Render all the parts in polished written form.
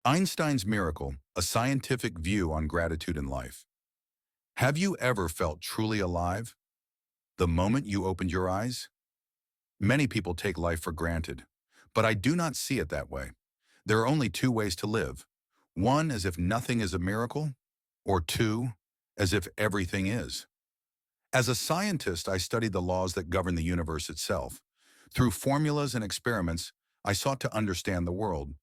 Einstein's miracle, a scientific view on gratitude in life. Have you ever felt truly alive? The moment you opened your eyes? Many people take life for granted, but I do not see it that way. There are only two ways to live. One, as if nothing is a miracle, or two, as if everything is. As a scientist, I studied the laws that govern the universe itself. Through formulas and experiments, I sought to understand the world.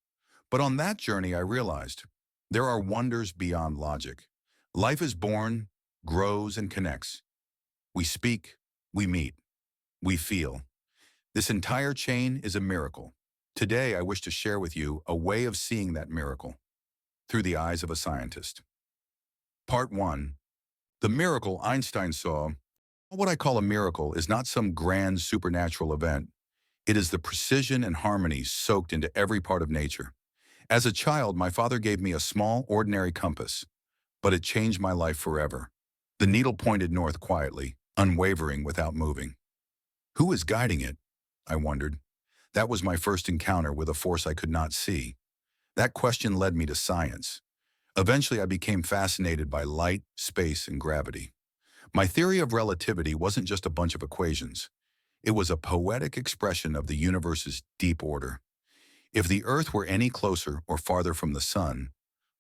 But on that journey, I realized there are wonders beyond logic. Life is born, grows, and connects. We speak, we meet, we feel. This entire chain is a miracle. Today, I wish to share with you a way of seeing that miracle through the eyes of a scientist. Part 1. The miracle Einstein saw. What I call a miracle is not some grand supernatural event. It is the precision and harmony soaked into every part of nature. As a child, my father gave me a small, ordinary compass, but it changed my life forever. The needle pointed north quietly, unwavering without moving. Who is guiding it? I wondered. That was my first encounter with a force I could not see. That question led me to science. Eventually, I became fascinated by light, space, and gravity. My theory of relativity wasn't just a bunch of equations. It was a poetic expression of the universe's deep order. If the Earth were any closer or farther from the sun,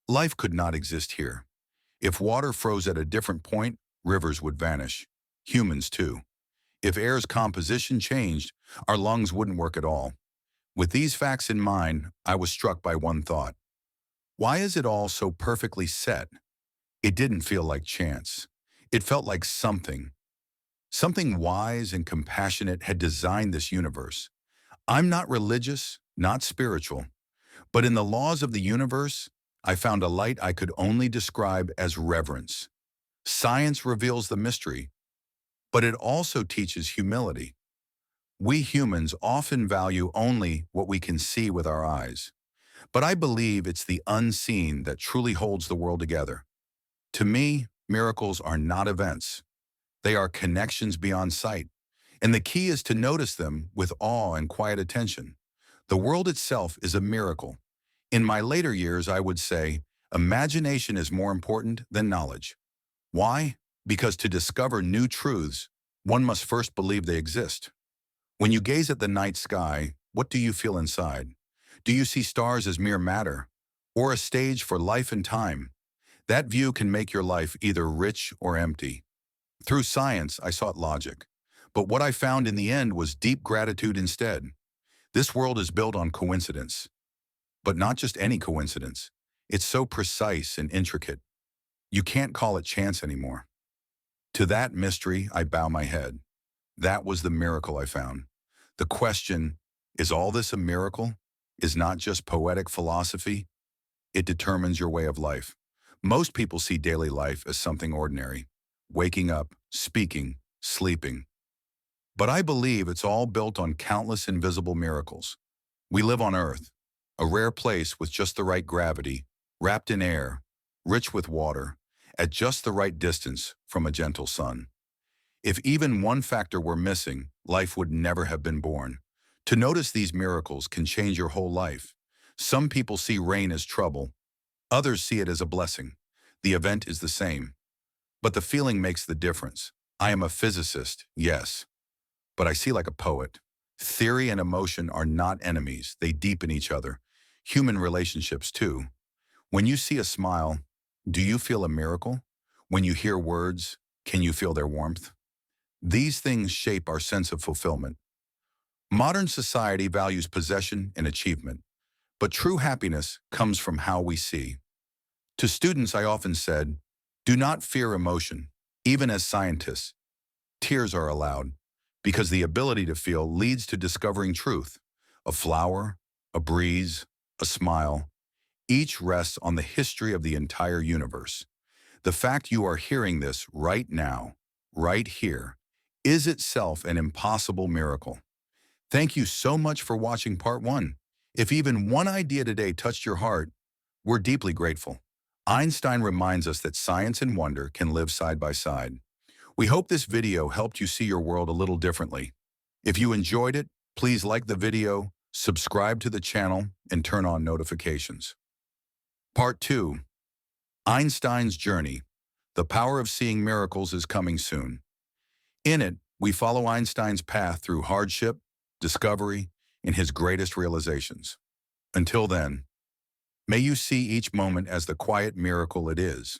life could not exist here. If water froze at a different point, rivers would vanish. Humans too. If air's composition changed, our lungs wouldn't work at all. With these facts in mind, I was struck by one thought. Why is it all so perfectly set? It didn't feel like chance. It felt like something wise and compassionate had designed this universe. I'm not religious, not spiritual, but in the laws of the universe, I found a light I could only describe as reverence. Science reveals the mystery, but it also teaches humility. We humans often value only what we can see with our eyes, but I believe it's the unseen that truly holds the world together. To me, miracles are not events. They are connections beyond sight, and the key is to notice them with awe and quiet attention. The world itself is a miracle. In my later years, I would say, imagination is more important than knowledge. Why? Because to discover new truths, one must first believe they exist. When you gaze at the night sky, what do you feel inside? Do you see stars as mere matter, or a stage for life and time? That view can make your life either rich or empty. Through science, I sought logic, but what I found in the end was deep gratitude instead. This world is built on coincidence, but not just any coincidence. It's so precise and intricate. You can't call it chance anymore. To that mystery, I bow my head. That was the miracle I found. The question, is all this a miracle, is not just poetic philosophy. It determines your way of life. Most people see daily life as something ordinary, waking up, speaking, sleeping. But I believe it's all built on countless invisible miracles. We live on Earth, a rare place with just the right gravity, wrapped in air, rich with water, at just the right distance from a gentle sun. If even one factor were missing, life would never have been born. To notice these miracles can change your whole life. Some people see rain as trouble. Others see it as a blessing. The event is the same, but the feeling makes the difference. I am a physicist, yes, but I see like a poet. Theory and emotion are not enemies. They deepen each other. Human relationships, too. When you see a smile, do you feel a miracle? When you hear words, can you feel their warmth? These things shape our sense of fulfillment. Modern society values possession and achievement, but true happiness comes from how we see. To students, I often said, do not fear emotion. Even as scientists, tears are allowed, because the ability to feel leads to discovering truth. A flower, a breeze, a smile, each rests on the history of the entire universe. The fact you are hearing this right now, right here, is itself an impossible miracle. Thank you so much for watching part 1. If even one idea today touched your heart, we're deeply grateful. Einstein reminds us that science and wonder can live side by side. We hope this video helped you see your world a little differently. If you enjoyed it, please like the video, subscribe to the channel, and turn on notifications. Part 2. Einstein's Journey. The Power of Seeing Miracles is coming soon. In it, we follow Einstein's path through hardship, discovery, and his greatest realizations. Until then, may you see each moment as the quiet miracle it is.